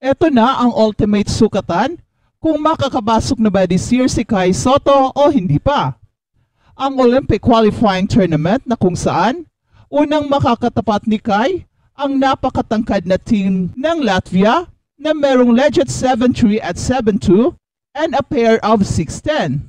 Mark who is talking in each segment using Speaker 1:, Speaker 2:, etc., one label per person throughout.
Speaker 1: Eto na ang ultimate sukatan kung makakapasok na ba this year si Kai Sotto o hindi pa. Ang Olympic Qualifying Tournament na kung saan unang makakatapat ni Kai ang napakatangkad na team ng Latvia na merong legit 7-3 at 7-2 and a pair of 6-10.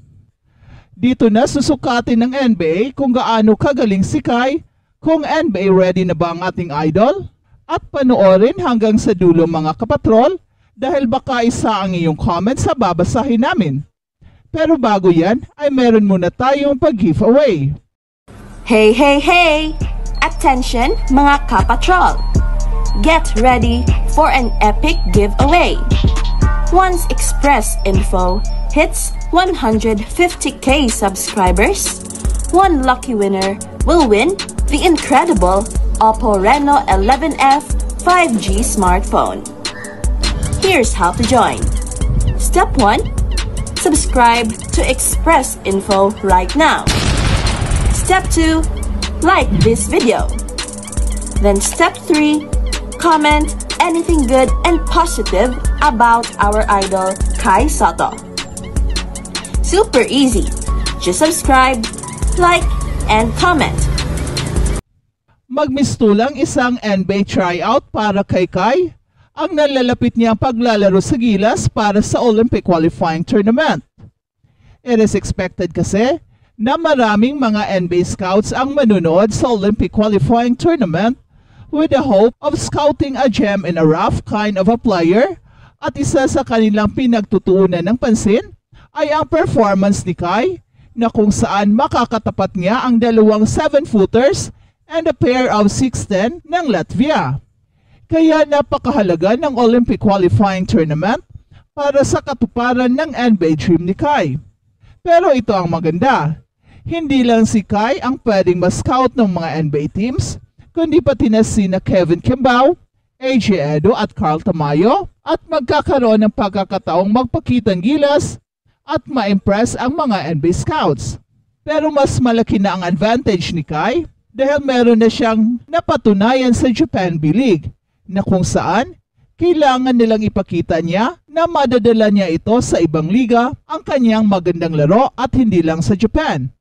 Speaker 1: Dito na susukatin ng NBA kung gaano kagaling si Kai, kung NBA ready na ba ang ating idol, at panoorin hanggang sa dulo mga kapatrol dahil baka isa ang iyong comment sa babasahin namin. Pero bago yan ay meron muna tayong pag-giveaway.
Speaker 2: Hey, hey, hey! Attention mga kapatrol! Get ready for an epic giveaway! Once Express Info hits 150k subscribers, one lucky winner will win the incredible Oppo Reno 11F 5G smartphone. Here's how to join. Step 1. Subscribe to Express Info right now. Step 2. Like this video. Then step 3. Comment anything good and positive about our idol Kai Sotto. Super easy. Just subscribe, like, and comment.
Speaker 1: Magmistulang isang NBA tryout para kay Kai ang nalalapit niyang paglalaro sa Gilas para sa Olympic Qualifying Tournament. It is expected kasi na maraming mga NBA scouts ang manunood sa Olympic Qualifying Tournament with the hope of scouting a gem in a rough kind of a player, at isa sa kanilang pinagtutuunan ng pansin ay ang performance ni Kai na kung saan makakatapat niya ang dalawang 7-footers and a pair of 6'10 ng Latvia. Kaya napakahalaga ng Olympic Qualifying Tournament para sa katuparan ng NBA dream ni Kai. Pero ito ang maganda. Hindi lang si Kai ang pwedeng ma-scout ng mga NBA teams, kundi pati na sina Kevin Kimbao, AJ Edo at Carl Tamayo, at magkakaroon ng pagkakataong magpakitang gilas at ma-impress ang mga NBA scouts. Pero mas malaki na ang advantage ni Kai dahil meron na siyang napatunayan sa Japan B-League na kung saan kailangan nilang ipakita niya na madadala niya ito sa ibang liga ang kanyang magandang laro at hindi lang sa Japan.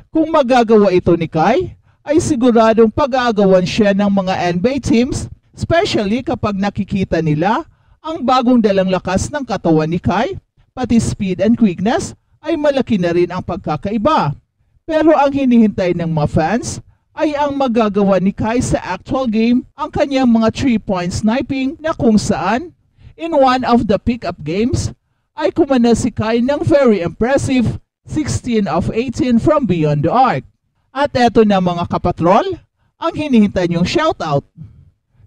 Speaker 1: Kung magagawa ito ni Kai, ay siguradong pag-aagawan siya ng mga NBA teams, especially kapag nakikita nila ang bagong dalang lakas ng katawan ni Kai, pati speed and quickness ay malaki na rin ang pagkakaiba. Pero ang hinihintay ng mga fans ay ang magagawa ni Kai sa actual game ang kanyang mga 3-point sniping na kung saan, in one of the pick-up games, ay kumana si Kai ng very impressive 16 of 18 from beyond the arc. At eto na mga kapatrol, ang hinihintay niyong shoutout.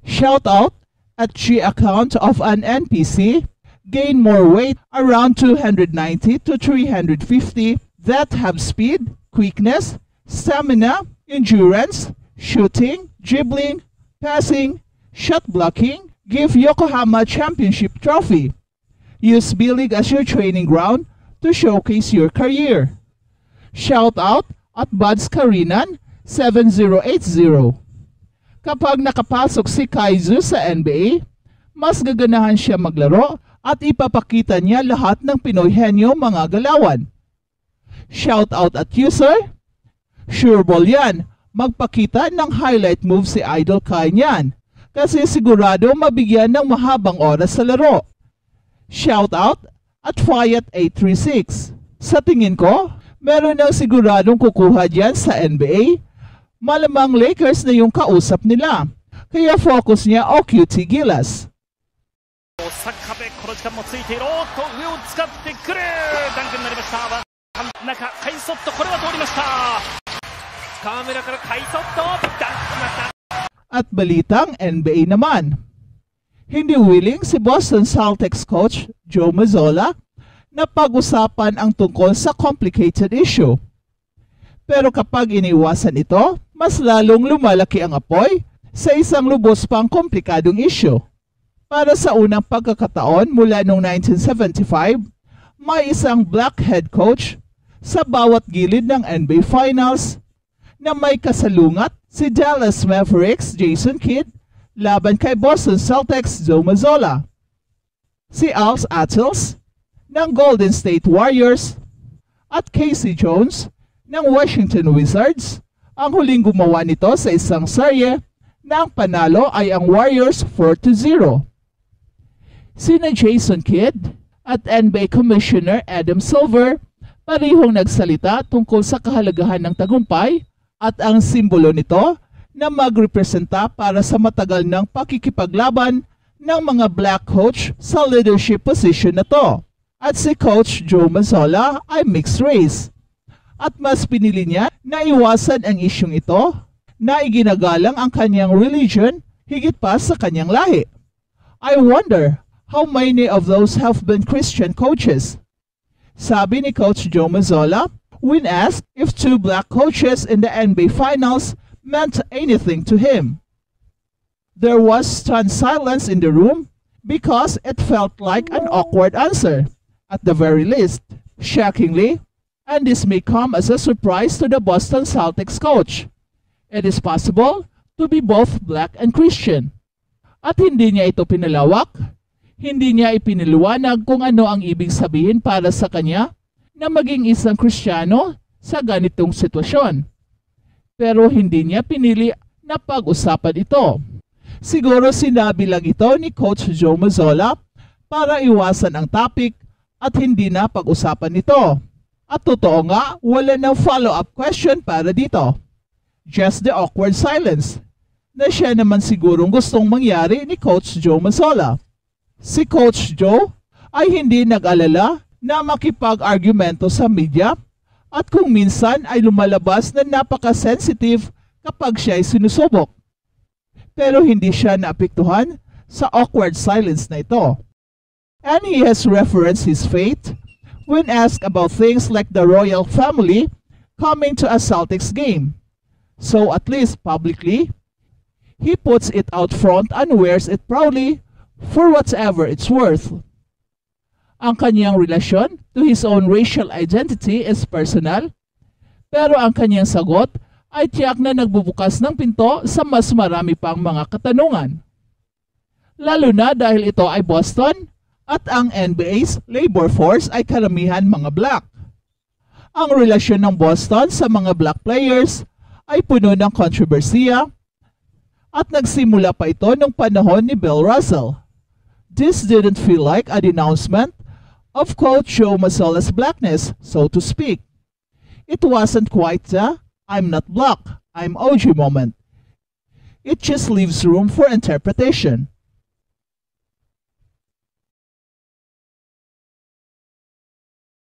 Speaker 1: Shoutout at G account of an NPC gain more weight around 290 to 350 that have speed, quickness, stamina, endurance, shooting, dribbling, passing, shot blocking, give Yokohama Championship trophy. Use B-League as your training ground to showcase your career. Shout out at Buds Karinan 7080. Kapag nakapasok si Kaizu sa NBA, mas gaganahan siya maglaro at ipapakita niya lahat ng Pinoy henyo mga galawan. Shout out at user, sure ball yan, magpakita ng highlight move si Idol Kai niyan kasi sigurado mabigyan ng mahabang oras sa laro. Shout out at Fiat836. Sa tingin ko, meron nang siguradong kukuha dyan sa NBA. Malamang Lakers na yung kausap nila. Kaya focus niya o QT Gilas.
Speaker 3: サッカーでこの時間もついている。おっと上を使ってくる。ダンクになりました。中カイソット、これは通りました。河村からカイソット、ダンクしました。
Speaker 1: At balitang NBA naman. Hindi willing si Boston Celtics coach Joe Mazzola na pag-usapan ang tungkol sa complicated issue. Pero kapag iniwasan ito, mas lalong lumalaki ang apoy sa isang lubos pang komplikadong issue. Para sa unang pagkakataon mula noong 1975, may isang black head coach sa bawat gilid ng NBA Finals na may kasalungat si Dallas Mavericks Jason Kidd laban kay Boston Celtics Joe Mazzola. si Alf Attles ng Golden State Warriors at Casey Jones ng Washington Wizards. Ang huling gumawa nito sa isang serye na ang panalo ay ang Warriors 4-0. Sina Jason Kidd at NBA Commissioner Adam Silver parehong nagsalita tungkol sa kahalagahan ng tagumpay at ang simbolo nito na magrepresenta para sa matagal ng pakikipaglaban ng mga black coach sa leadership position na to. At si Coach Joe Mazzola ay mixed race. At mas pinili niya na iwasan ang isyong ito na iginagalang ang kanyang religion higit pa sa kanyang lahi. I wonder how many of those have been Christian coaches. Sabi ni Coach Joe Mazzola when asked if two black coaches in the NBA Finals meant anything to him. There was stunned silence in the room because it felt like an awkward answer, at the very least. Shockingly, and this may come as a surprise to the Boston Celtics coach, it is possible to be both black and Christian. At hindi niya ito pinalawak, hindi niya ipiniliwanag kung ano ang ibig sabihin para sa kanya na maging isang Kristiyano sa ganitong sitwasyon. Pero hindi niya pinili na pag-usapan ito. Siguro sinabi lang ito ni Coach Joe Mazzola para iwasan ang topic at hindi na pag-usapan nito. At totoo nga, wala ng follow-up question para dito. Just the awkward silence na siya naman sigurong gustong mangyari ni Coach Joe Mazzola. Si Coach Joe ay hindi nag-alala na makipag-argumento sa media at kung minsan ay lumalabas na napaka-sensitive kapag siya ay sinusubok. Pero hindi siya naapektuhan sa awkward silence na ito. And he has referenced his faith when asked about things like the royal family coming to a Celtics game. So at least publicly, he puts it out front and wears it proudly for whatever it's worth. Ang kanyang relasyon to his own racial identity is personal, pero ang kanyang sagot ay tiyak na nagbubukas ng pinto sa mas marami pang mga katanungan. Lalo na dahil ito ay Boston at ang NBA's labor force ay karamihan mga black. Ang relasyon ng Boston sa mga black players ay puno ng kontrobersiya at nagsimula pa ito nung panahon ni Bill Russell. This didn't feel like a denouncement of Coach Joe Mazzola's blackness, so to speak. It wasn't quite the I'm not black, I'm OG moment. It just leaves room for interpretation.